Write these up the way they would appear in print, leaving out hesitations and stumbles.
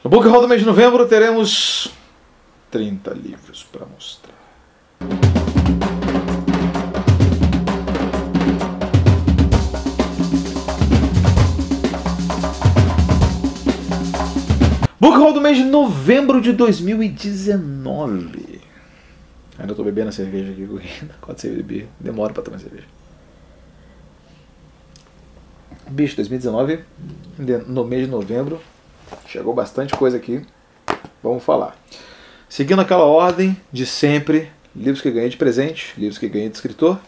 No Book Haul do mês de novembro teremos 30 livros para mostrar. Book Haul do mês de novembro de 2019. Ainda estou bebendo a cerveja aqui, quando você beber, demora para tomar cerveja. Bicho, 2019, no mês de novembro, chegou bastante coisa aqui. Vamos falar. Seguindo aquela ordem de sempre, livros que ganhei de presente, livros que ganhei de escritor,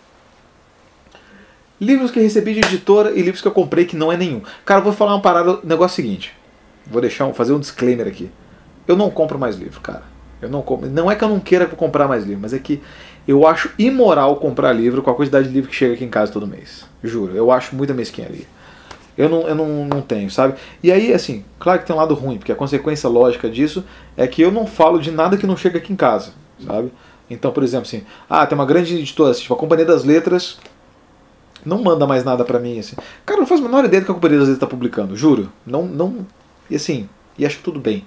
livros que recebi de editora e livros que eu comprei que não é nenhum. Cara, eu vou falar uma parada, o negócio é o seguinte. Vou fazer um disclaimer aqui. Eu não compro mais livro, cara. Eu não compro. Não é que eu não queira comprar mais livro, mas é que eu acho imoral comprar livro com a quantidade de livro que chega aqui em casa todo mês. Juro, eu acho muita mesquinharia. Eu não tenho, sabe? E aí, assim, claro que tem um lado ruim, porque a consequência lógica disso é que eu não falo de nada que não chega aqui em casa, sabe? Então, por exemplo, assim, tem uma grande editora, tipo, a Companhia das Letras não manda mais nada pra mim, assim. Cara, eu não faço a menor ideia do que a Companhia das Letras tá publicando, juro. E assim, e acho tudo bem,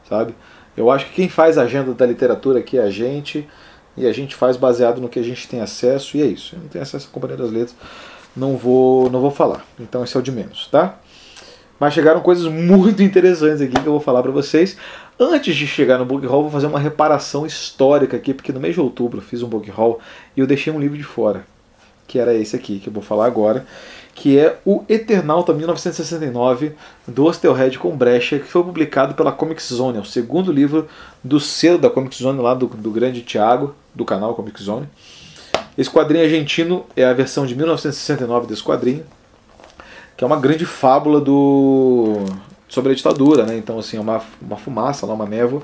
sabe? Eu acho que quem faz a agenda da literatura aqui é a gente, e a gente faz baseado no que a gente tem acesso, e é isso. Eu não tenho acesso à Companhia das Letras, não vou falar. Então esse é o de menos, tá? Mas chegaram coisas muito interessantes aqui que eu vou falar pra vocês. Antes de chegar no Book Haul, vou fazer uma reparação histórica aqui, porque no mês de outubro eu fiz um Book Haul e eu deixei um livro de fora, que era esse aqui, que eu vou falar agora, que é o Eternauta 1969, do Osterheld com Brecha, que foi publicado pela Comic Zone. É o segundo livro do selo da Comic Zone, lá do grande Thiago, do canal Comic Zone. Esse quadrinho argentino é a versão de 1969 desse quadrinho, que é uma grande fábula sobre a ditadura, né? Então, assim, é uma fumaça, uma névoa.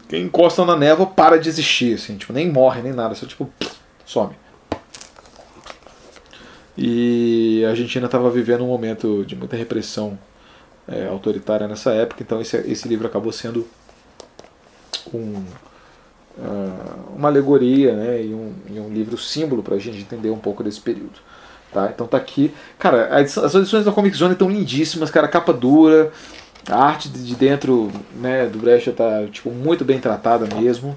Quem encosta na névoa para de existir, assim, tipo, nem morre, nem nada, só tipo, some. E a Argentina estava vivendo um momento de muita repressão autoritária nessa época, então esse livro acabou sendo uma alegoria, né, e um livro símbolo para a gente entender um pouco desse período. Tá? Então tá aqui. Cara, as edições da Comic Zone estão lindíssimas, cara, capa dura, a arte de dentro, né, do Brecha tá tipo, muito bem tratada mesmo.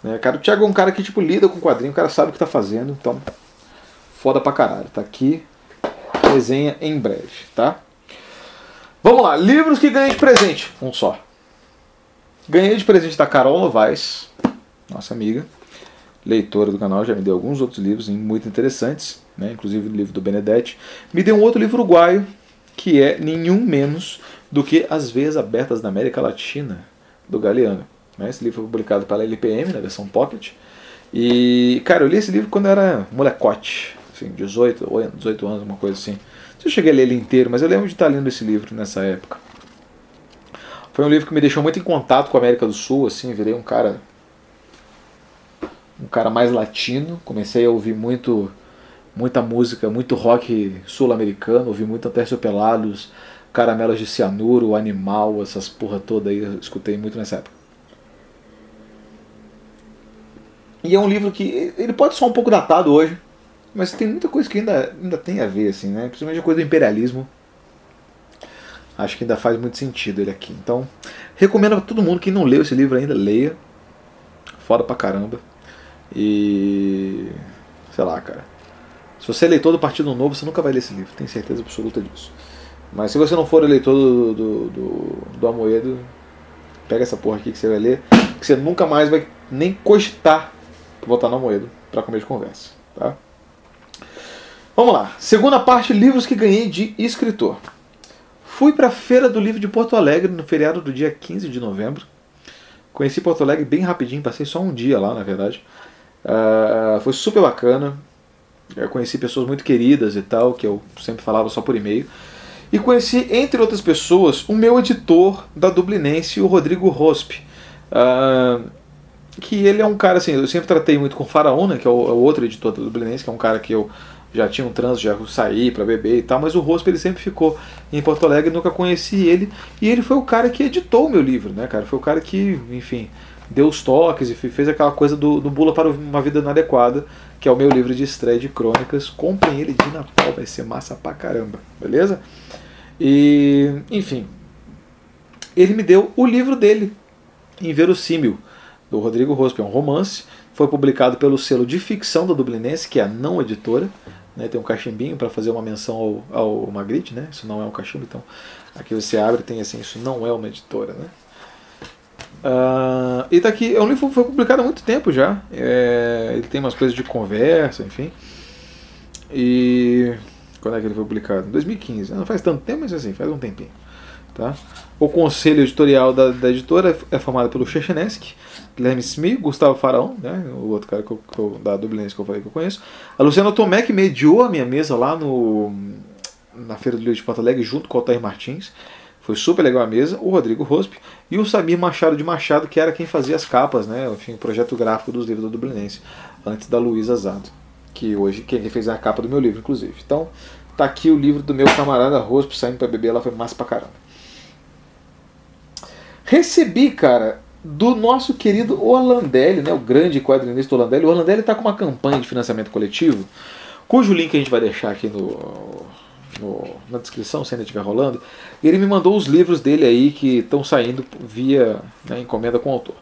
Né, cara, o Thiago é um cara que tipo, lida com quadrinho, o cara sabe o que tá fazendo, então foda pra caralho. Tá aqui, resenha em breve, tá? Vamos lá, livros que ganhei de presente. Um só. Ganhei de presente da Carol Novaes, nossa amiga, leitora do canal, já me deu alguns outros livros muito interessantes, né? Inclusive o livro do Benedetti. Me deu um outro livro uruguaio, que é nenhum menos do que As Veias Abertas da América Latina, do Galeano. Né? Esse livro foi publicado pela LPM, na versão Pocket. E, cara, eu li esse livro quando eu era molecote, assim, 18 anos, uma coisa assim. Não sei se eu cheguei a ler ele inteiro, mas eu lembro de estar lendo esse livro nessa época. Foi um livro que me deixou muito em contato com a América do Sul, assim, virei um cara mais latino, comecei a ouvir muita música, muito rock sul-americano, ouvi muito Aterciopelados, Caramelos de Cianuro, Animal, essas porra toda aí, eu escutei muito nessa época. E é um livro que, ele pode soar um pouco datado hoje, mas tem muita coisa que ainda tem a ver, assim, né? Principalmente a coisa do imperialismo. Acho que ainda faz muito sentido ele aqui. Então, recomendo pra todo mundo, quem não leu esse livro ainda, leia. Foda pra caramba. E... sei lá, cara. Se você é eleitor do Partido Novo, você nunca vai ler esse livro, tenho certeza absoluta disso. Mas se você não for eleitor do Amoedo, pega essa porra aqui que você vai ler, que você nunca mais vai nem cogitar votar no Amoedo pra comer de conversa, tá? Vamos lá. Segunda parte, livros que ganhei de escritor. Fui pra Feira do Livro de Porto Alegre no feriado do dia 15 de novembro. Conheci Porto Alegre bem rapidinho, passei só um dia lá, na verdade. Foi super bacana. Eu conheci pessoas muito queridas e tal, que eu sempre falava só por e-mail. E conheci, entre outras pessoas, o meu editor da Dublinense, o Rodrigo Rosp. Que ele é um cara, assim, eu sempre tratei muito com o Faraó, né, que é o outro editor da Dublinense, que é um cara que eu já tinha um trânsito, já saí pra beber e tal, mas o Rosp ele sempre ficou em Porto Alegre, nunca conheci ele, e ele foi o cara que editou o meu livro, né, cara? Foi o cara que, enfim, deu os toques e fez aquela coisa do Bula para uma Vida Inadequada, que é o meu livro de estreia de crônicas. Comprem ele de Natal, vai ser massa pra caramba, beleza? E, enfim, ele me deu o livro dele, Inverossímil, do Rodrigo Rosp. É um romance, foi publicado pelo selo de ficção da Dublinense, que é a Não Editora, né? Tem um cachimbinho para fazer uma menção ao Magritte, né? Isso não é um cachimbo, então aqui você abre e tem assim, isso não é uma editora, né? E tá aqui, é um livro que foi publicado há muito tempo já. Ele tem umas coisas de conversa, enfim. E quando é que ele foi publicado? Em 2015. Não faz tanto tempo, mas assim, faz um tempinho. Tá? O conselho editorial da editora é formado pelo Chechenesky, Guilherme Smith, Gustavo Faraon, né, o outro cara da Dublinense que eu falei que eu conheço, a Luciana Tomé, que mediou a minha mesa lá na Feira do Livro de Porto Alegre, junto com o Altair Martins. Foi super legal a mesa, o Rodrigo Rosp e o Samir Machado de Machado, que era quem fazia as capas, né, enfim, o projeto gráfico dos livros da Dublinense, antes da Luísa Zato, que hoje quem fez a capa do meu livro, inclusive. Então, tá aqui o livro do meu camarada Rosp, saindo pra beber, ela foi massa pra caramba. Recebi, cara, do nosso querido Orlandelli, né, o grande quadrinista Orlandelli. O Orlandelli está com uma campanha de financiamento coletivo, cujo link a gente vai deixar aqui na descrição, se ainda estiver rolando. E ele me mandou os livros dele aí que estão saindo via, né, encomenda com o autor.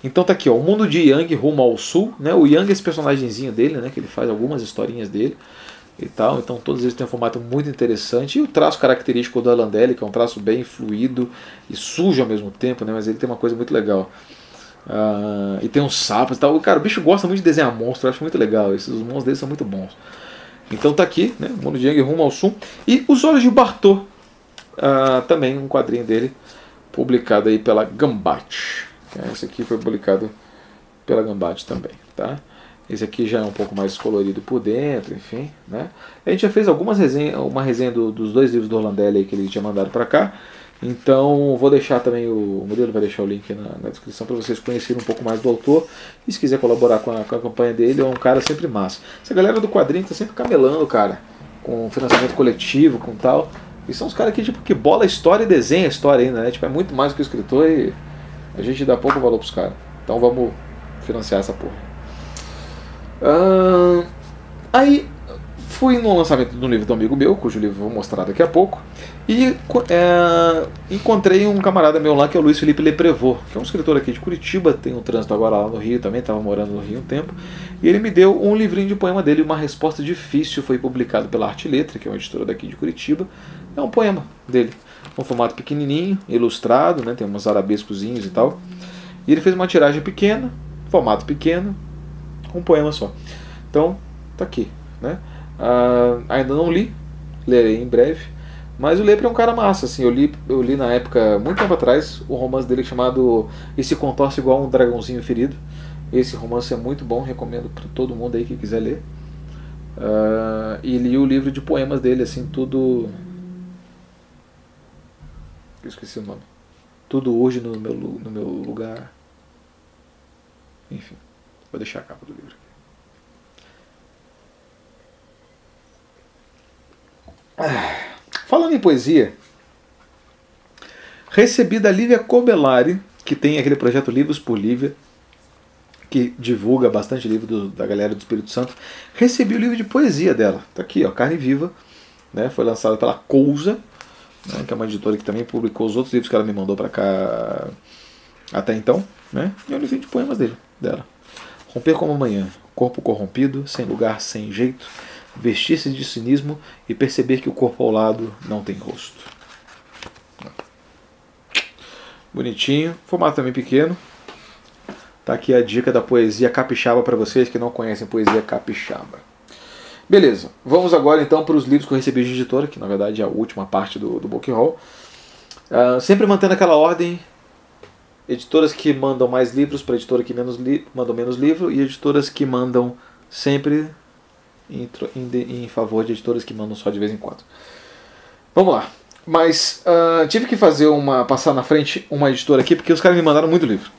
Então tá aqui, ó, O Mundo de Yang Rumo ao Sul, né? O Yang é esse personagemzinho dele, né, que ele faz algumas historinhas dele e tal, então todos eles têm um formato muito interessante, e o traço característico do Orlandelli, que é um traço bem fluido e sujo ao mesmo tempo, né, mas ele tem uma coisa muito legal. E tem uns sapos e tal. Cara, o bicho gosta muito de desenhar monstros, eu acho muito legal, os monstros dele são muito bons. Então tá aqui, né, O Mundo de Yang Rumo ao Sul, e Os Olhos de Bartô, também um quadrinho dele, publicado aí pela Gambate. Esse aqui foi publicado pela Gambate também, tá? Esse aqui já é um pouco mais colorido por dentro, enfim, né? A gente já fez uma resenha dos dois livros do Orlandelli aí que eles tinham mandado para cá. Então vou deixar também, o Murilo vai deixar o link na descrição para vocês conhecerem um pouco mais do autor. E se quiser colaborar com a campanha dele, é um cara sempre massa. Essa galera do quadrinho tá sempre camelando, cara, com financiamento coletivo, com tal. E são os caras que, tipo, que bola a história e desenha a história ainda, né? Tipo, é muito mais do que o escritor e a gente dá pouco valor pros caras. Então vamos financiar essa porra. Aí fui no lançamento do livro do amigo meu, cujo livro eu vou mostrar daqui a pouco, e encontrei um camarada meu lá, que é o Luiz Felipe Leprevot, que é um escritor aqui de Curitiba, tem um trânsito agora lá no Rio também, estava morando no Rio um tempo, e ele me deu um livrinho de poema dele, Uma Resposta Difícil, foi publicado pela Arte e Letra, que é uma editora daqui de Curitiba. É um poema dele, um formato pequenininho, ilustrado, né, tem uns arabescozinhos e tal, e ele fez uma tiragem pequena, formato pequeno, um poema só. Então, tá aqui, né? Ainda não li, lerei em breve, mas o Lepre é um cara massa, assim, eu li na época, muito tempo atrás, o romance dele chamado E Se Contorce Igual um Dragãozinho Ferido. Esse romance é muito bom, recomendo para todo mundo aí que quiser ler. E li o livro de poemas dele, assim, tudo... Eu esqueci o nome. Tudo Urge no meu lugar. Enfim. Vou deixar a capa do livro aqui. Falando em poesia, recebi da Lívia Corbellari, que tem aquele projeto Livros por Lívia, que divulga bastante livro da galera do Espírito Santo. Recebi o livro de poesia dela. Tá aqui, ó, Carne Viva, né? Foi lançado pela Cousa, né? Que é uma editora que também publicou os outros livros que ela me mandou para cá até então, né? E é o livro de poemas dela. Romper como amanhã, corpo corrompido, sem lugar, sem jeito, vestir-se de cinismo e perceber que o corpo ao lado não tem rosto. Bonitinho, formato também pequeno. Tá aqui a dica da poesia capixaba para vocês que não conhecem poesia capixaba. Beleza, vamos agora então para os livros que eu recebi de editora, que na verdade é a última parte do Book Haul. Sempre mantendo aquela ordem: editoras que mandam mais livros para editora que mandam menos livro, e editoras que mandam sempre em favor de editoras que mandam só de vez em quando. Vamos lá. Mas tive que passar na frente uma editora aqui, porque os caras me mandaram muito livro,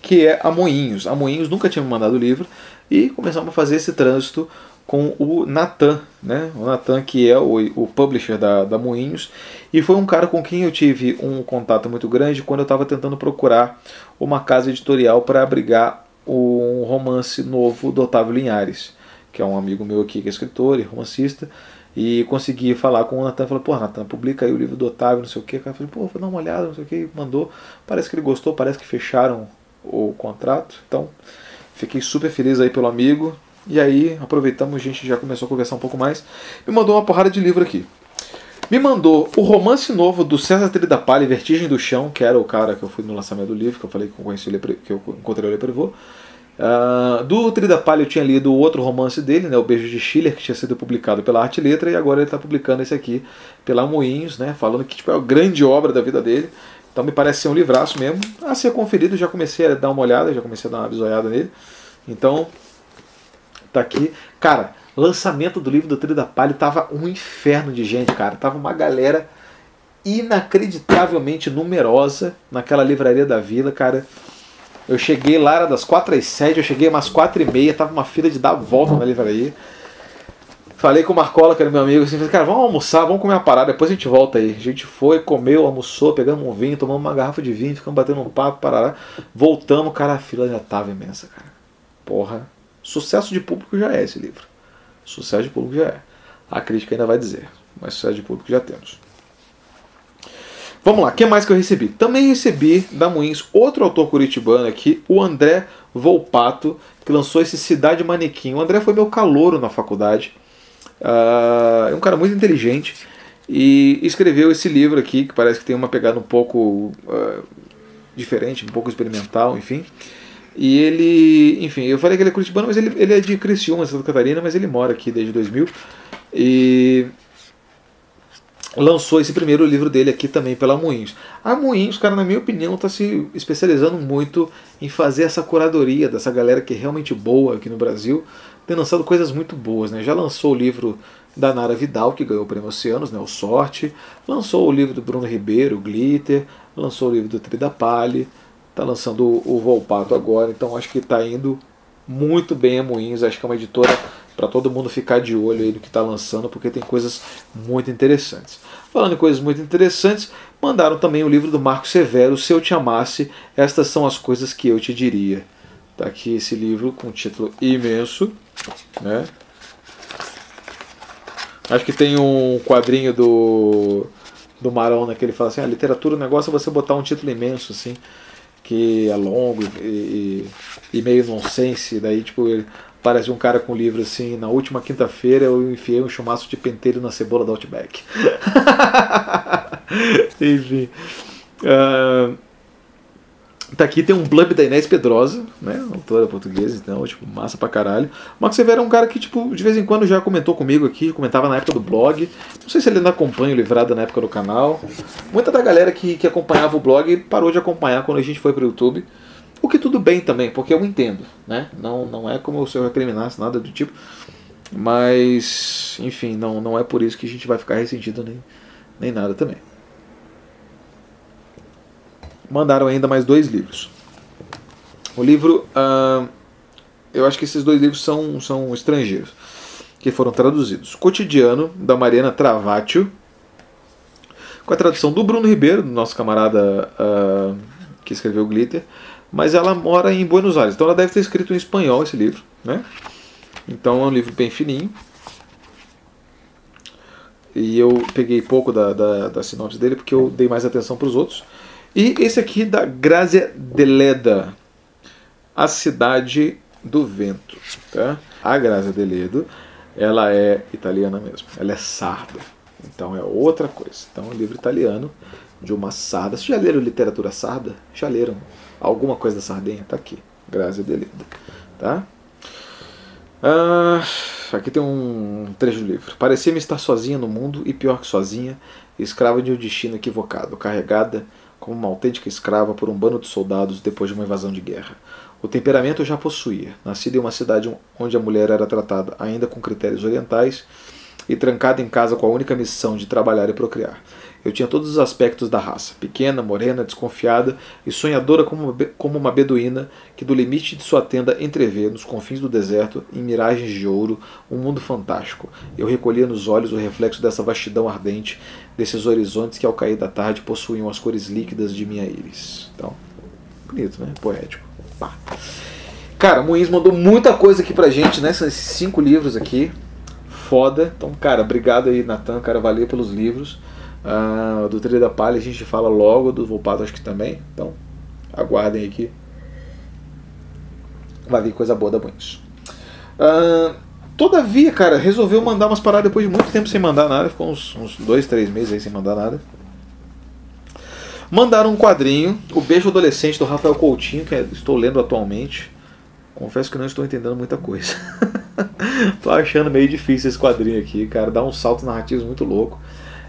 que é a Moinhos. A Moinhos nunca tinha me mandado livro, e começamos a fazer esse trânsito com o Natan, né? O Natan, que é o publisher da Moinhos, e foi um cara com quem eu tive um contato muito grande quando eu estava tentando procurar uma casa editorial para abrigar um romance novo do Otávio Linhares, que é um amigo meu aqui que é escritor e romancista, E consegui falar com o Natan, falei, pô, Natan, publica aí o livro do Otávio, não sei o que. O cara falou, pô, vou dar uma olhada, não sei o que, mandou. Parece que ele gostou, parece que fecharam o contrato. Então, fiquei super feliz aí pelo amigo. E aí, aproveitamos, a gente já começou a conversar um pouco mais. Me mandou uma porrada de livro aqui. Me mandou o romance novo do César Tridapalli, Vertigem do Chão, que era o cara que eu fui no lançamento do livro, que eu falei que eu conheci que eu encontrei o Le Prévost. Do Tridapalli eu tinha lido o outro romance dele, né, O Beijo de Schiller, que tinha sido publicado pela Arte e Letra, e agora ele está publicando esse aqui pela Moinhos, né, falando que tipo, é a grande obra da vida dele. Então me parece ser um livraço mesmo. A ser conferido, já comecei a dar uma olhada, já comecei a dar uma bisoiada nele. Então, tá aqui. Cara, lançamento do livro do Tridapalli tava um inferno de gente, cara. Tava uma galera inacreditavelmente numerosa naquela livraria da Vila, cara. Eu cheguei lá, era das 4 às 7, eu cheguei umas 4h30, tava uma fila de dar volta na livraria. Falei com o Marcola, que era meu amigo, assim, falei, cara, vamos almoçar, vamos comer uma parada, depois a gente volta aí. A gente foi, comeu, almoçou, pegamos um vinho, tomamos uma garrafa de vinho, ficamos batendo um papo, parará. Voltamos, cara, a fila já tava imensa, cara. Porra, sucesso de público já é esse livro. Sucesso de público já é. A crítica ainda vai dizer, mas sucesso de público já temos. Vamos lá, o que mais que eu recebi? Também recebi da Moinhos outro autor curitibano aqui, o André Volpato, que lançou esse Cidade Manequim. O André foi meu calouro na faculdade, é um cara muito inteligente e escreveu esse livro aqui, que parece que tem uma pegada um pouco diferente, um pouco experimental, enfim. E ele, enfim, eu falei que ele é curitibano, mas ele é de Criciúma, Santa Catarina, mas ele mora aqui desde 2000 e lançou esse primeiro livro dele aqui também pela Moinhos. A Moinhos, cara, na minha opinião, está se especializando muito em fazer essa curadoria dessa galera que é realmente boa aqui no Brasil. Tem lançado coisas muito boas, né? Já lançou o livro da Nara Vidal, que ganhou o Prêmio Oceanos, né? O Sorte. Lançou o livro do Bruno Ribeiro, o Glitter. Lançou o livro do Tridapalli. Está lançando o Volpato agora. Então acho que está indo muito bem a Moinhos. Acho que é uma editora para todo mundo ficar de olho aí no que está lançando, porque tem coisas muito interessantes. Falando em coisas muito interessantes, mandaram também o livro do Marco Severo, Se Eu Te Amasse, Estas São as Coisas que Eu Te Diria. Está aqui esse livro com um título imenso, né? Acho que tem um quadrinho do Marão, né, que ele fala assim, a literatura, o negócio é você botar um título imenso, assim, que é longo e meio nonsense, daí tipo... Parece um cara com um livro assim, na última quinta-feira eu enfiei um chumaço de pentelho na cebola do Outback. Enfim. Tá aqui, tem um blurb da Inés Pedrosa, né? Autora portuguesa, então, tipo, massa pra caralho. O Marco Severo é um cara que, tipo, de vez em quando já comentou comigo aqui, comentava na época do blog. Não sei se ele ainda acompanha o Livrada na época do canal. Muita da galera que acompanhava o blog parou de acompanhar quando a gente foi pro YouTube. O que tudo bem também, porque eu entendo, né? Não é como se eu recriminasse nada do tipo, mas, enfim, não é por isso que a gente vai ficar ressentido nem nada também. Mandaram ainda mais 2 livros. O livro, eu acho que esses 2 livros são estrangeiros, que foram traduzidos. Cotidiano, da Mariana Travaccio, com a tradução do Bruno Ribeiro, nosso camarada que escreveu Glitter, mas ela mora em Buenos Aires, então ela deve ter escrito em espanhol esse livro, né? Então é um livro bem fininho. E eu peguei pouco da sinopse dele, porque eu dei mais atenção para os outros. E esse aqui da Grazia Deledda, A Cidade do Vento. Tá? A Grazia Deledda, ela é italiana mesmo, ela é sarda. Então é outra coisa. Então é um livro italiano de uma sarda. Vocês já leram literatura sarda? Já leram alguma coisa da Sardenha? Tá aqui, Grazia Deledda. Tá? Aqui tem um trecho do livro. Parecia-me estar sozinha no mundo e pior que sozinha, escrava de um destino equivocado, carregada como uma autêntica escrava por um bando de soldados depois de uma invasão de guerra. O temperamento eu já possuía, nascida em uma cidade onde a mulher era tratada ainda com critérios orientais e trancada em casa com a única missão de trabalhar e procriar. Eu tinha todos os aspectos da raça, pequena, morena, desconfiada e sonhadora como uma beduína que do limite de sua tenda entrevê, nos confins do deserto, em miragens de ouro, um mundo fantástico. Eu recolhia nos olhos o reflexo dessa vastidão ardente, desses horizontes que ao cair da tarde possuíam as cores líquidas de minha íris. Então, bonito, né? Poético. Pá. Cara, Moinhos mandou muita coisa aqui pra gente, né? Esses 5 livros aqui. foda. Então, cara, obrigado aí, Natan, cara, valeu pelos livros. Do Trilha da Palha a gente fala logo, do Volpato acho que também. Então, aguardem aí que vai vir coisa boa da Buenos. Todavia, cara, resolveu mandar umas paradas depois de muito tempo sem mandar nada. Ficou uns 2, 3 meses aí sem mandar nada. Mandaram um quadrinho, O Beijo Adolescente, do Rafael Coutinho, que estou lendo atualmente. Confesso que não estou entendendo muita coisa. Tô achando meio difícil esse quadrinho aqui, cara. Dá uns saltos narrativos muito louco.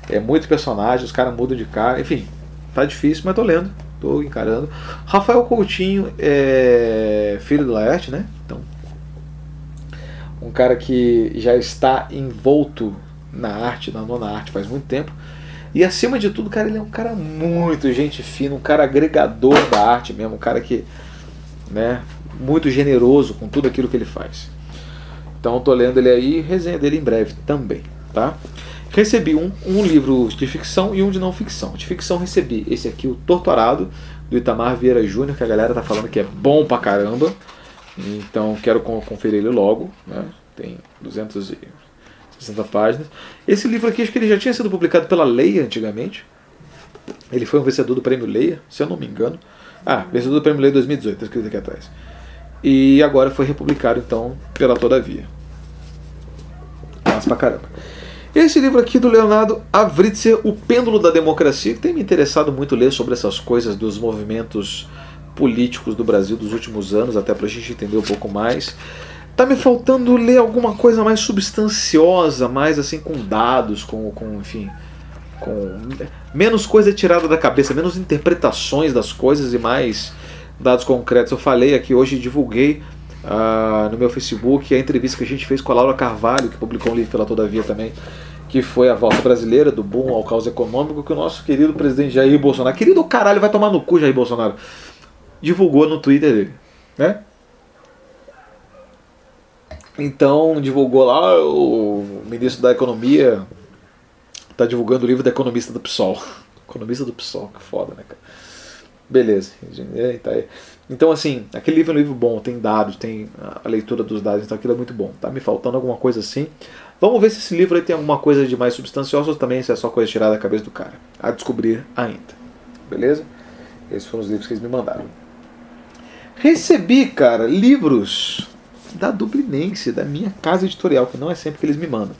É muito personagem, os caras mudam de cara. Enfim, tá difícil, mas tô lendo. Tô encarando. Rafael Coutinho é filho do Laerte, né? Então, um cara que já está envolto na arte, na nona arte faz muito tempo. E acima de tudo, cara, ele é um cara muito gente fina, um cara agregador da arte mesmo, um cara que, né, muito generoso com tudo aquilo que ele faz. Então tô lendo ele aí e resenha dele em breve também, tá? Recebi um livro de ficção e um de não ficção. De ficção recebi esse aqui, O Torturado, do Itamar Vieira Júnior, que a galera tá falando que é bom pra caramba. Então quero conferir ele logo, né? Tem 260 páginas. Esse livro aqui, acho que ele já tinha sido publicado pela Leia antigamente. Ele foi um vencedor do prêmio Leia, se eu não me engano. Vencedor do prêmio Leia 2018, está escrito aqui atrás. E agora foi republicado, então, pela Todavia. Massa pra caramba. Esse livro aqui do Leonardo Avritzer, O Pêndulo da Democracia, que tem me interessado muito ler sobre essas coisas dos movimentos políticos do Brasil dos últimos anos, até pra gente entender um pouco mais. Tá me faltando ler alguma coisa mais substanciosa, mais assim com dados, enfim, com menos coisa tirada da cabeça, menos interpretações das coisas e mais dados concretos. Eu falei aqui hoje, divulguei no meu Facebook a entrevista que a gente fez com a Laura Carvalho, que publicou um livro pela Todavia também, que foi A Volta Brasileira, do boom ao caos econômico, que o nosso querido presidente Jair Bolsonaro, querido caralho, vai tomar no cu Jair Bolsonaro, divulgou no Twitter dele, né? Então, divulgou lá, o ministro da Economia tá divulgando o livro da economista do PSOL. Economista do PSOL, que foda, né, cara? Beleza. Então, assim, aquele livro é um livro bom, tem dados, tem a leitura dos dados, então aquilo é muito bom. Tá me faltando alguma coisa assim. Vamos ver se esse livro aí tem alguma coisa de mais substanciosa ou também se é só coisa tirada da cabeça do cara. A descobrir ainda. Beleza? Esses foram os livros que eles me mandaram. Recebi, cara, livros da Dublinense, da minha casa editorial, que não é sempre que eles me mandam.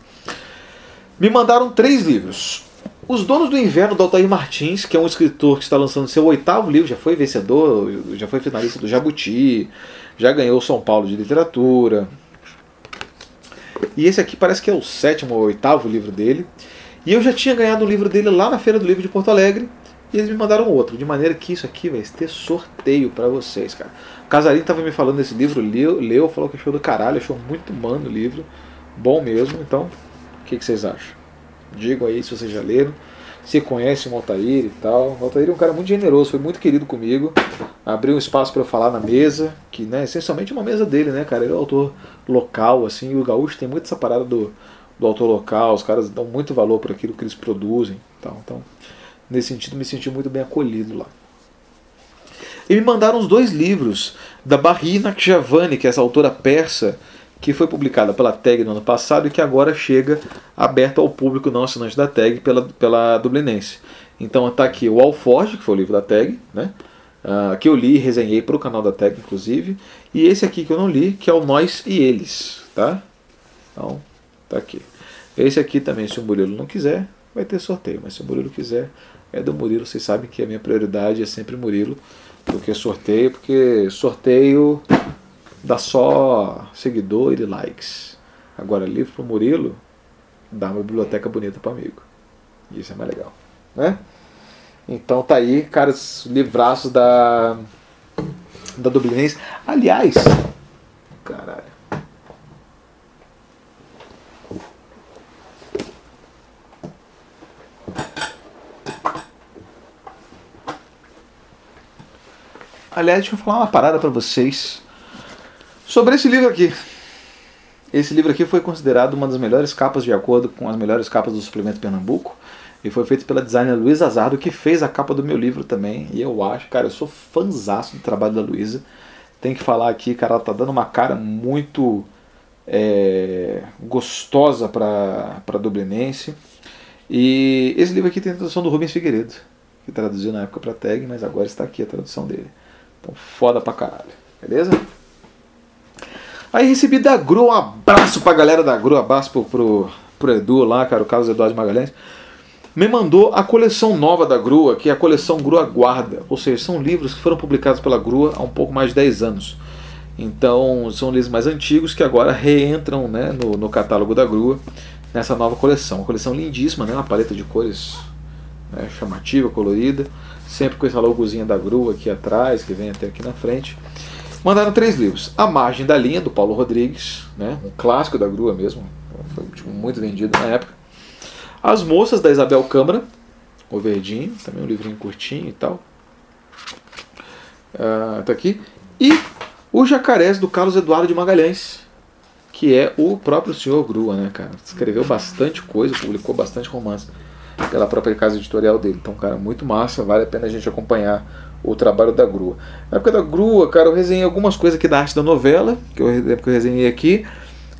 Me mandaram 3 livros. Os Donos do Inverno, do Altair Martins, que é um escritor que está lançando seu 8º livro, já foi vencedor, já foi finalista do Jabuti, já ganhou o São Paulo de Literatura. E esse aqui parece que é o 7º ou 8º livro dele. E eu já tinha ganhado um livro dele lá na Feira do Livro de Porto Alegre, e eles me mandaram outro, de maneira que isso aqui vai ter sorteio pra vocês, cara. O Casarinho tava me falando desse livro, leu, falou que achou do caralho, achou muito mano o livro, bom mesmo. Então, o que vocês acham? Digam aí se vocês já leram, se conhecem o Altair e tal. O Altair é um cara muito generoso, foi muito querido comigo, abriu um espaço para eu falar na mesa, que, né, essencialmente é uma mesa dele, né, cara, ele é um autor local, assim, e o gaúcho tem muito essa parada do autor local, os caras dão muito valor para aquilo que eles produzem, então nesse sentido me senti muito bem acolhido lá. E me mandaram os 2 livros da Bahri Nakjavani, que é essa autora persa, que foi publicada pela TAG no ano passado e que agora chega aberta ao público não assinante da TAG pela Dublinense. Então está aqui o Alforge, que foi o livro da TAG, né? Que eu li e resenhei para o canal da TAG, inclusive. E esse aqui que eu não li, que é o Nós e Eles. Tá? Então, tá aqui. Esse aqui também, se o Murilo não quiser, vai ter sorteio. Mas se o Murilo quiser, é do Murilo. Vocês sabem que a minha prioridade é sempre Murilo do que sorteio, porque sorteio dá só seguidor e likes. Agora, livro pro Murilo dá uma biblioteca bonita para amigo. Isso é mais legal, né? Então tá aí, caras, livraços da Dublinense. Aliás, caralho. Aliás, deixa eu falar uma parada para vocês sobre esse livro aqui. Esse livro aqui foi considerado uma das melhores capas, de acordo com as melhores capas do Suplemento Pernambuco. E foi feito pela designer Luísa Azardo, que fez a capa do meu livro também. E eu acho, cara, eu sou fãzaço do trabalho da Luísa. Tem que falar aqui, cara, ela tá dando uma cara muito gostosa para dublinense. E esse livro aqui tem a tradução do Rubens Figueiredo, que traduziu na época para Tag, mas agora está aqui a tradução dele. Então foda pra caralho, beleza? Aí recebi da Gru, um abraço pra galera da Gru, abraço pro Edu lá, cara, o Carlos Eduardo Magalhães. Me mandou a coleção nova da Grua, que é a coleção Grua Guarda. Ou seja, são livros que foram publicados pela Grua há um pouco mais de 10 anos. Então, são livros mais antigos que agora reentram, né, no catálogo da Grua, nessa nova coleção. Uma coleção lindíssima, né, uma paleta de cores, né, chamativa, colorida. Sempre com essa logozinha da Grua aqui atrás, que vem até aqui na frente. Mandaram 3 livros. A Margem da Linha, do Paulo Rodrigues, né, um clássico da Grua mesmo. Foi muito vendido na época. As Moças, da Isabel Câmara, o verdinho, também um livrinho curtinho e tal. Tá aqui. E o Jacarés, do Carlos Eduardo de Magalhães, que é o próprio senhor Grua, né, cara? Escreveu bastante coisa, publicou bastante romance pela própria casa editorial dele. Então, cara, muito massa, vale a pena a gente acompanhar o trabalho da Grua. Na época da Grua, cara, eu resenhei algumas coisas aqui da arte da novela, que eu resenhei aqui,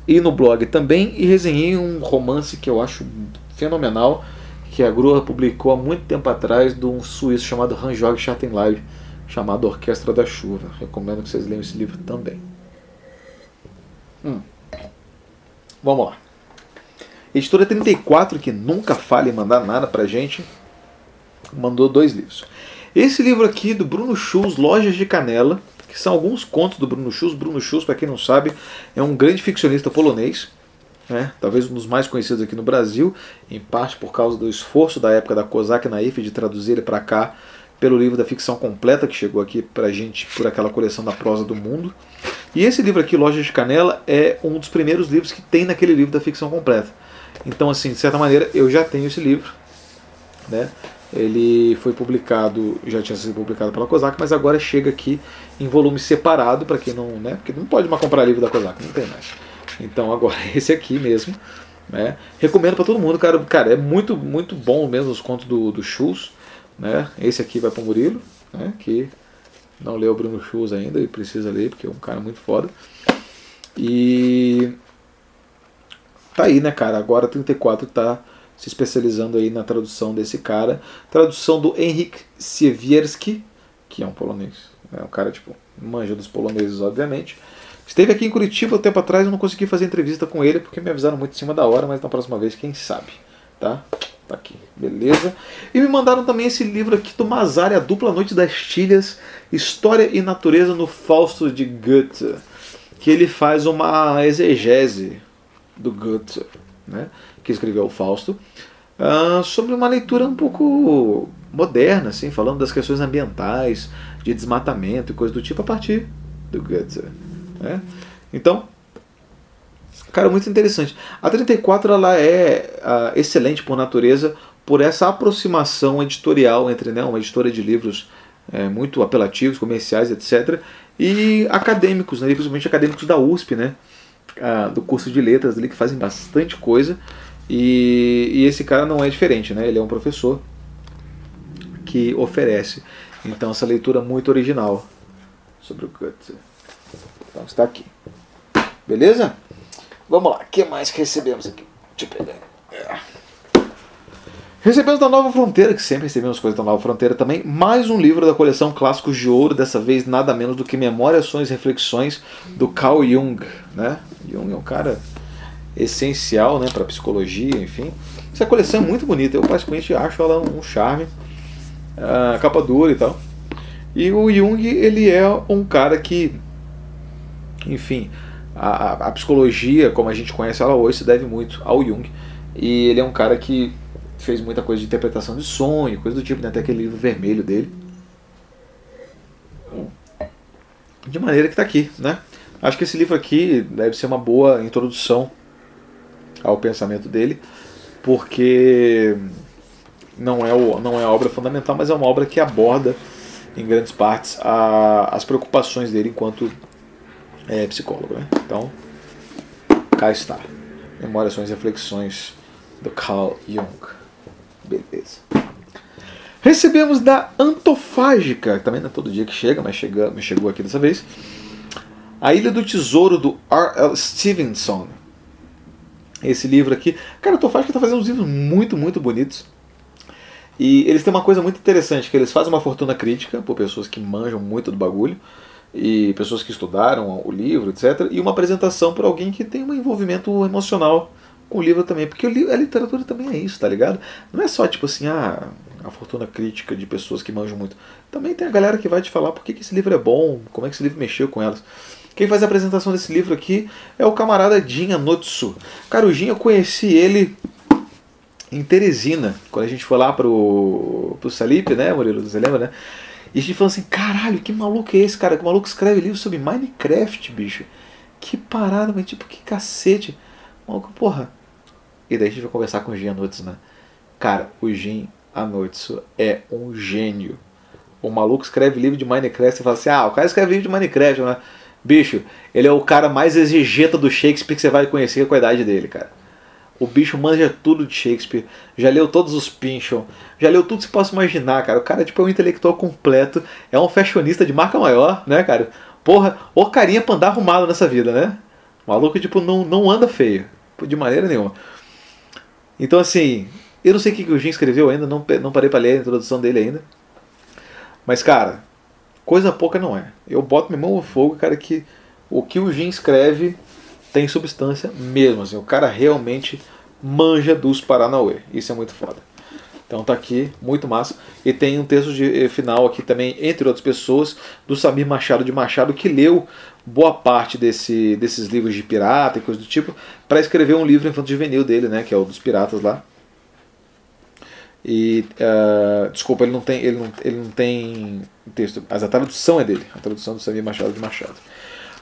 e no blog também, e resenhei um romance que eu acho fenomenal, que a Grua publicou há muito tempo atrás, de um suíço chamado Hans-Georg Schattenleib, chamado Orquestra da Chuva. Recomendo que vocês leiam esse livro também. Vamos lá. Editora 34, que nunca falha em mandar nada pra gente, mandou 2 livros. Esse livro aqui do Bruno Schulz, Lojas de Canela, que são alguns contos do Bruno Schulz. Bruno Schulz, para quem não sabe, é um grande ficcionista polonês, né? Talvez um dos mais conhecidos aqui no Brasil, em parte por causa do esforço da época da Kozak Naif de traduzir ele para cá pelo livro da ficção completa, que chegou aqui pra gente por aquela coleção da Prosa do Mundo. E esse livro aqui, Lojas de Canela, é um dos primeiros livros que tem naquele livro da ficção completa. Então, assim, de certa maneira, eu já tenho esse livro, né? Ele foi publicado, já tinha sido publicado pela Kozak, mas agora chega aqui em volume separado, para quem não, né? Porque não pode mais comprar livro da Kozak, não tem mais. Então agora esse aqui mesmo, né? Recomendo para todo mundo, cara. Cara, é muito bom mesmo os contos do Schulz, né? Esse aqui vai para o Murilo, né? Que não leu o Bruno Schulz ainda e precisa ler, porque é um cara muito foda. E tá aí, né, cara? Agora 34 tá se especializando aí na tradução desse cara. Tradução do Henryk Siewierski, que é um polonês. É um cara, tipo, manja dos poloneses, obviamente. Esteve aqui em Curitiba um tempo atrás, eu não consegui fazer entrevista com ele, porque me avisaram muito em cima da hora, mas na próxima vez, quem sabe, tá? Tá aqui, beleza? E me mandaram também esse livro aqui do Mazari, A Dupla Noite das Tilhas, História e Natureza no Fausto de Goethe, que ele faz uma exegese do Goethe, né? Que escreveu o Fausto, sobre uma leitura um pouco moderna, assim, falando das questões ambientais, de desmatamento e coisa do tipo, a partir do Goethe, né? Então, cara, muito interessante. A 34 ela é excelente por natureza, por essa aproximação editorial entre, né, uma editora de livros muito apelativos, comerciais, etc., e acadêmicos, né, principalmente acadêmicos da USP, né, do curso de letras ali, que fazem bastante coisa. E esse cara não é diferente, né? Ele é um professor que oferece então essa leitura muito original sobre o Goethe. Então está aqui. Beleza? Vamos lá, o que mais que recebemos aqui? Deixa eu pegar. Recebemos da Nova Fronteira, que sempre recebemos coisas da Nova Fronteira também, mais um livro da coleção Clássicos de Ouro, dessa vez nada menos do que Memórias, Ações e Reflexões, do Carl Jung, né? Jung é um cara essencial, né, para psicologia, enfim. Essa coleção é muito bonita, eu praticamente acho ela um charme, capa dura e tal. E o Jung, ele é um cara que, enfim, a psicologia, como a gente conhece ela hoje, se deve muito ao Jung. E ele é um cara que fez muita coisa de interpretação de sonho, coisa do tipo, né, até aquele livro vermelho dele. De maneira que está aqui, né? Acho que esse livro aqui deve ser uma boa introdução ao pensamento dele, porque não é a obra fundamental, mas é uma obra que aborda em grandes partes as preocupações dele enquanto psicólogo, né? Então, cá está. Memórias, Ações e Reflexões do Carl Jung. Beleza. Recebemos da Antofágica, também não é todo dia que chega, mas chegou aqui dessa vez, A Ilha do Tesouro, do R.L. Stevenson. Esse livro aqui. Cara, o Tofasky está fazendo uns livros muito, muito bonitos. E eles têm uma coisa muito interessante, que eles fazem uma fortuna crítica por pessoas que manjam muito do bagulho, e pessoas que estudaram o livro, etc. E uma apresentação por alguém que tem um envolvimento emocional com o livro também. Porque a literatura também é isso, tá ligado? Não é só tipo assim, a fortuna crítica de pessoas que manjam muito. Também tem a galera que vai te falar por que esse livro é bom, como é que esse livro mexeu com elas. Quem faz a apresentação desse livro aqui é o camarada Jin Anotsu. Cara, o Jin, eu conheci ele em Teresina, quando a gente foi lá pro Salip, né, Murilo? Você lembra, né? E a gente falou assim, caralho, que maluco é esse, cara? Que maluco escreve livro sobre Minecraft, bicho. Que parada, mas tipo, que cacete. Maluco, porra. E daí a gente vai conversar com o Jin Anotsu, né? Cara, o Jin Anotsu é um gênio. O maluco escreve livro de Minecraft e fala assim, o cara escreve livro de Minecraft, né? Bicho, ele é o cara mais exegeta do Shakespeare que você vai conhecer com a idade dele, cara. O bicho manja tudo de Shakespeare, já leu todos os Pynchon, já leu tudo que você possa imaginar, cara. O cara tipo, é um intelectual completo, é um fashionista de marca maior, né, cara? Porra, o carinha pra andar arrumado nessa vida, né? O maluco, tipo, não anda feio, de maneira nenhuma. Então, assim, eu não sei o que o Jin escreveu ainda, não parei pra ler a introdução dele ainda. Mas, cara, coisa pouca não é. Eu boto minha mão no fogo, cara, que o Jin escreve tem substância mesmo, assim. O cara realmente manja dos Paranauê. Isso é muito foda. Então tá aqui, muito massa. E tem um texto final aqui também, entre outras pessoas, do Samir Machado de Machado, que leu boa parte desses livros de pirata e coisa do tipo, para escrever um livro infanto-juvenil dele, né, que é o dos piratas lá. E desculpa, ele não tem texto, mas a tradução é dele, a tradução do Samir Machado de Machado.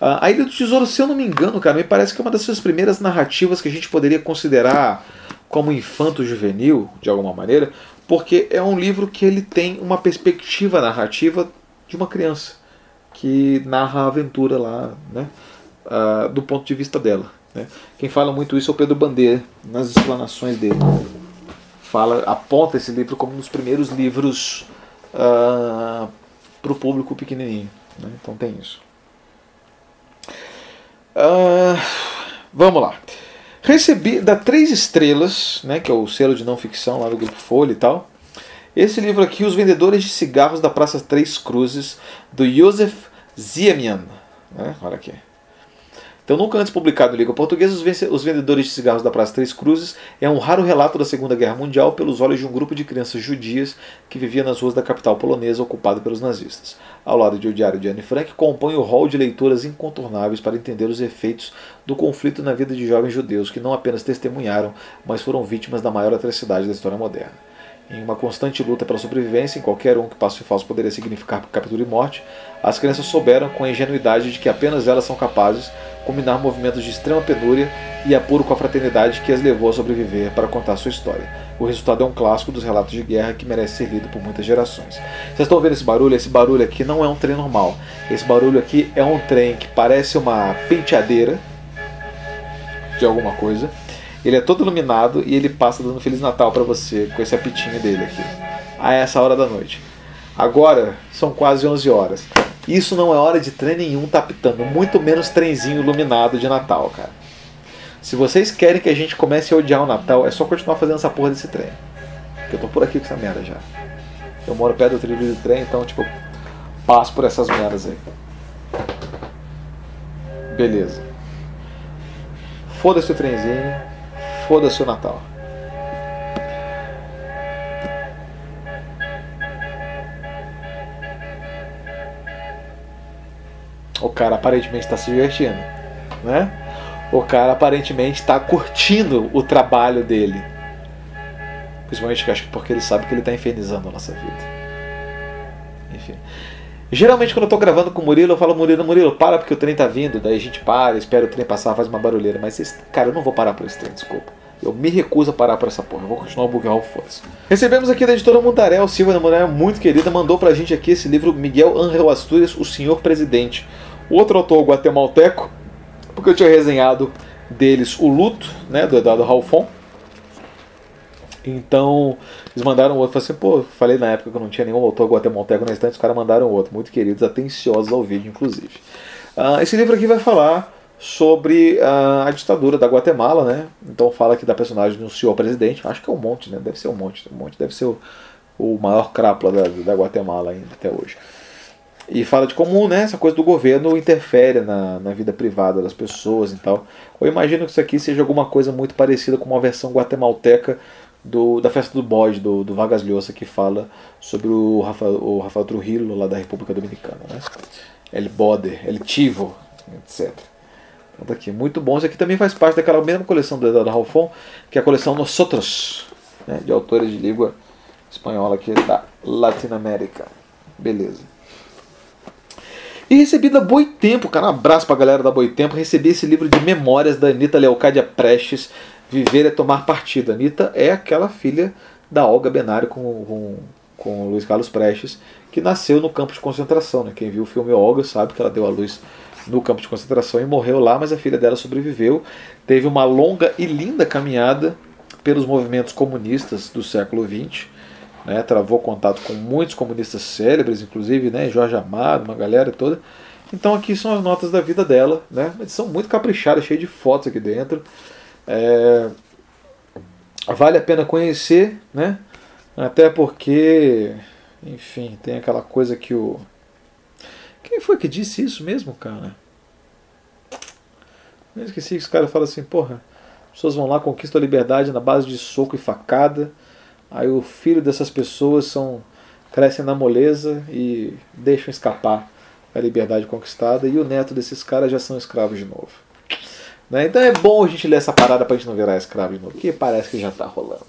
A Ilha do Tesouro, se eu não me engano, cara, me parece que é uma das suas primeiras narrativas que a gente poderia considerar como infanto-juvenil, de alguma maneira, porque é um livro que ele tem uma perspectiva narrativa de uma criança que narra a aventura lá, né, do ponto de vista dela, né. Quem fala muito isso é o Pedro Bandeira, nas explanações dele. Aponta esse livro como um dos primeiros livros para o público pequenininho, né? Então tem isso. Vamos lá. Recebi da 3 Estrelas, né, que é o selo de não ficção lá do Grupo Folha e tal. Esse livro aqui, Os Vendedores de Cigarros da Praça Três Cruzes, do Josef Ziemian, né? Olha aqui. Então, nunca antes publicado em língua portuguesa, Os Vendedores de Cigarros da Praça Três Cruzes é um raro relato da Segunda Guerra Mundial pelos olhos de um grupo de crianças judias que vivia nas ruas da capital polonesa ocupada pelos nazistas. Ao lado de O Diário de Anne Frank, compõe o rol de leituras incontornáveis para entender os efeitos do conflito na vida de jovens judeus que não apenas testemunharam, mas foram vítimas da maior atrocidade da história moderna. Em uma constante luta pela sobrevivência, em qualquer um que passo e falso poderia significar captura e morte, as crianças souberam, com a ingenuidade de que apenas elas são capazes, combinar movimentos de extrema penúria e apuro com a fraternidade que as levou a sobreviver para contar sua história. O resultado é um clássico dos relatos de guerra que merece ser lido por muitas gerações. Vocês estão vendo esse barulho? Esse barulho aqui não é um trem normal. Esse barulho aqui é um trem que parece uma penteadeira de alguma coisa. Ele é todo iluminado e ele passa dando Feliz Natal para você com esse apitinho dele aqui, a essa hora da noite. Agora são quase 11 horas. Isso não é hora de trem nenhum tá apitando, muito menos trenzinho iluminado de Natal, cara. Se vocês querem que a gente comece a odiar o Natal, é só continuar fazendo essa porra desse trem. Porque eu tô por aqui com essa merda já. Eu moro perto do trilho do trem, então tipo, passo por essas merdas aí. Beleza. Foda-se o trenzinho. Foda-se o Natal. O cara aparentemente está se divertindo, né? O cara aparentemente está curtindo o trabalho dele. Principalmente acho que porque ele sabe que ele está infernizando a nossa vida. Enfim. Geralmente quando eu estou gravando com o Murilo, eu falo, Murilo, para porque o trem tá vindo. Daí a gente para, espera o trem passar, faz uma barulheira. Mas, cara, eu não vou parar por esse trem, desculpa. Eu me recuso a parar por essa porra. Eu vou continuar o Bugral, foda-se. Recebemos aqui da editora Mundarel, Silva, uma mulher muito querida, mandou pra gente aqui esse livro, Miguel Ángel Astúrias, O Senhor Presidente. O outro autor guatemalteco, porque eu tinha resenhado deles O Luto, né, do Eduardo Ralfon. Então, eles mandaram outro. Falei assim, pô, falei na época que eu não tinha nenhum autor guatemalteco na estante, os caras mandaram outro. Muito queridos, atenciosos ao vídeo, inclusive. Esse livro aqui vai falar sobre a ditadura da Guatemala, né? Então fala aqui da personagem do senhor presidente, acho que é um monte, né? Deve ser um monte, deve ser o maior crápula da Guatemala ainda até hoje. E fala de como, né, essa coisa do governo interfere na vida privada das pessoas e tal. Eu imagino que isso aqui seja alguma coisa muito parecida com uma versão guatemalteca da Festa do Bode, do Vargas Llosa, que fala sobre o Rafael Trujillo, lá da República Dominicana, né? El Bode, El Chivo, etc. Então tá aqui, muito bom. Isso aqui também faz parte daquela mesma coleção do Eduardo Ralfón, que é a coleção Nosotros, né, de autores de língua espanhola aqui da Latinoamérica. Beleza. E recebi da Boitempo, cara, um abraço pra galera da Boitempo. Recebi esse livro de memórias da Anita Leocádia Prestes, Viver é Tomar Partido. A Anita é aquela filha da Olga Benário com o Luiz Carlos Prestes, que nasceu no campo de concentração, né? Quem viu o filme Olga sabe que ela deu à luz no campo de concentração e morreu lá, mas a filha dela sobreviveu. Teve uma longa e linda caminhada pelos movimentos comunistas do século XX. Né, travou contato com muitos comunistas célebres, inclusive, né, Jorge Amado, uma galera toda. Então aqui são as notas da vida dela, né, uma edição muito caprichada, cheia de fotos aqui dentro. Vale a pena conhecer, né, até porque, enfim, tem aquela coisa que o... Quem foi que disse isso mesmo, cara? Eu esqueci que os caras falam assim, porra, as pessoas vão lá, conquistam a liberdade na base de soco e facada. Aí o filho dessas pessoas crescem na moleza e deixam escapar a liberdade conquistada, e o neto desses caras já são escravos de novo. Né? Então é bom a gente ler essa parada pra gente não virar escravo de novo, porque parece que já tá rolando.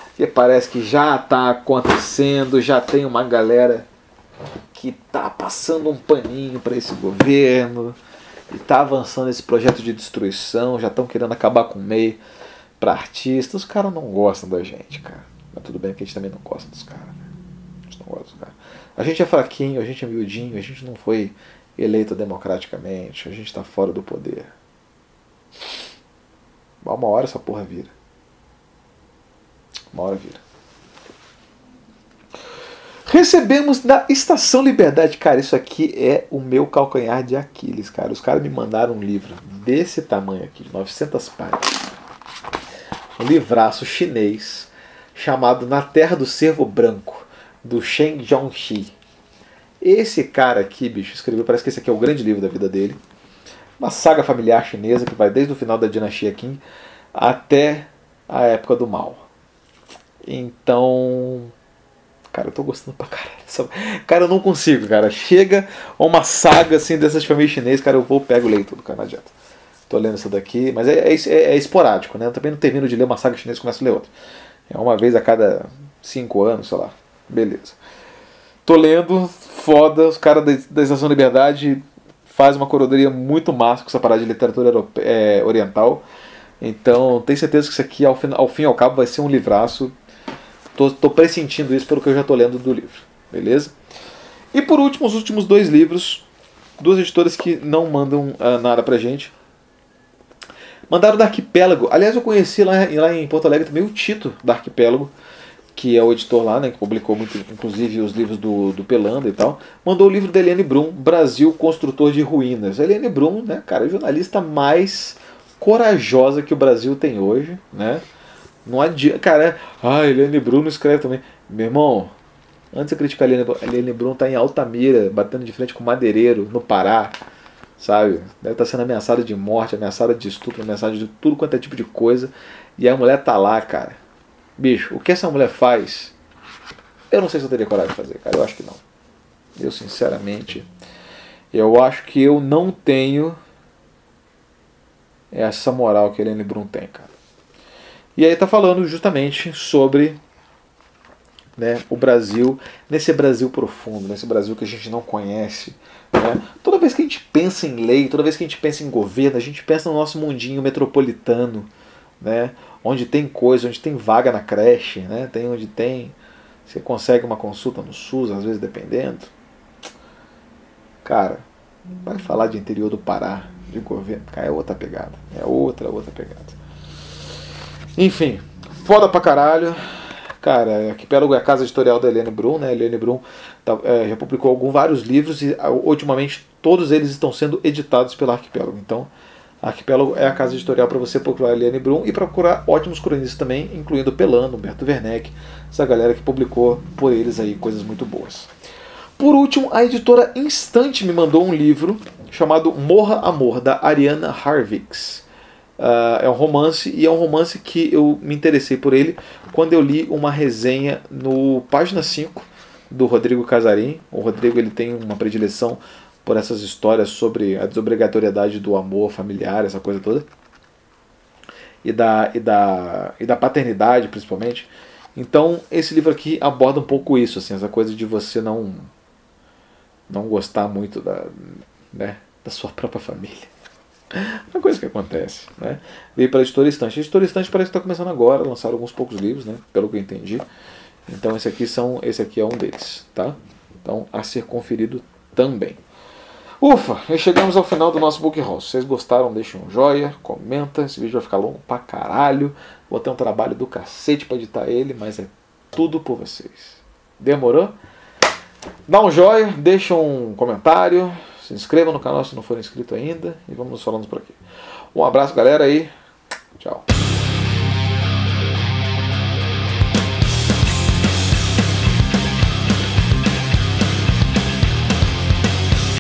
Porque parece que já tá acontecendo, já tem uma galera que tá passando um paninho para esse governo e tá avançando esse projeto de destruição, já estão querendo acabar com o MEI para artistas. Os caras não gostam da gente, cara. Mas tudo bem que a gente também não gosta dos caras, né? A gente não gosta dos caras. A gente é fraquinho, a gente é miudinho, a gente não foi eleito democraticamente, a gente tá fora do poder. Uma hora essa porra vira. Uma hora vira. Recebemos da Estação Liberdade. Cara, isso aqui é o meu calcanhar de Aquiles, cara. Os caras me mandaram um livro desse tamanho aqui, de 900 páginas. Um livraço chinês chamado Na Terra do Cervo Branco, do Shen Zhongxi. Esse cara aqui, bicho, escreveu, parece que esse aqui é o grande livro da vida dele. Uma saga familiar chinesa que vai desde o final da dinastia Qin até a época do Mao. Então, cara, eu tô gostando pra caralho. Cara, eu não consigo, cara. Chega uma saga assim dessas famílias chinesas, cara, eu pego e leio tudo, cara, não adianta. Tô lendo essa daqui, mas é esporádico, né? Eu também não termino de ler uma saga chinesa e começo a ler outra. É uma vez a cada 5 anos, sei lá. Beleza. Tô lendo, foda, os caras da Estação Liberdade fazem uma curadoria muito massa com essa parada de literatura oriental. Então, tenho certeza que isso aqui, ao fim e ao cabo, vai ser um livraço. Tô pressentindo isso pelo que eu já tô lendo do livro. Beleza? E por último, os últimos 2 livros. 2 editoras que não mandam nada pra gente. Mandaram da Arquipélago. Aliás, eu conheci lá em Porto Alegre também o Tito da Arquipélago, que é o editor lá, né, que publicou muito, inclusive os livros do Pelanda e tal. Mandou o livro da Eliane Brum, Brasil, Construtor de Ruínas. A Eliane Brum, né, cara, é a jornalista mais corajosa que o Brasil tem hoje, né? Não adianta, cara, Eliane Brum não escreve também. Meu irmão, antes de criticar a Eliane Brum tá em Altamira, batendo de frente com madeireiro, no Pará, sabe? Deve estar sendo ameaçada de morte, ameaçada de estupro, ameaçada de tudo quanto é tipo de coisa. E a mulher tá lá, cara. Bicho, o que essa mulher faz, eu não sei se eu teria coragem de fazer, cara. Eu acho que não. Eu, sinceramente, eu acho que eu não tenho essa moral que a Eliane Brum tem, cara. E aí tá falando justamente sobre, né, o Brasil, nesse Brasil profundo, nesse Brasil que a gente não conhece. Né? Toda vez que a gente pensa em lei, toda vez que a gente pensa em governo, a gente pensa no nosso mundinho metropolitano, né? Onde tem coisa, onde tem vaga na creche, né? Onde tem, você consegue uma consulta no SUS, às vezes dependendo. Cara, vai falar de interior do Pará, de governo, cara, é outra pegada, é outra pegada. Enfim, foda pra caralho. Cara, Arquipélago é a casa editorial da Helene Brum, né? A Helene Brum já publicou vários livros e ultimamente todos eles estão sendo editados pela Arquipélago. Então, a Arquipélago é a casa editorial para você procurar a Helene Brum e procurar ótimos cronistas também, incluindo Pelano, Humberto Werneck, essa galera que publicou por eles aí coisas muito boas. Por último, a editora Instante me mandou um livro chamado Morra Amor, da Ariana Harvix. É um romance, e é um romance que eu me interessei por ele quando eu li uma resenha no Página 5 do Rodrigo Casarim. O Rodrigo ele tem uma predileção por essas histórias sobre a desobrigatoriedade do amor familiar, essa coisa toda, e da paternidade principalmente. Então esse livro aqui aborda um pouco isso, assim, essa coisa de você não gostar muito da sua própria família. Uma coisa que acontece, né? Veio para a Editora Estante. A Editora Estante parece que está começando agora, lançaram alguns poucos livros, né? Pelo que eu entendi. Então esse aqui é um deles, tá? Então a ser conferido também. Ufa, e chegamos ao final do nosso Book Haul. Se vocês gostaram, deixem um joinha, comenta. Esse vídeo vai ficar longo pra caralho. Vou ter um trabalho do cacete pra editar ele, mas é tudo por vocês. Demorou? Dá um joinha, deixa um comentário. Se inscreva no canal se não for inscrito ainda. E vamos nos falando por aqui. Um abraço, galera, e tchau.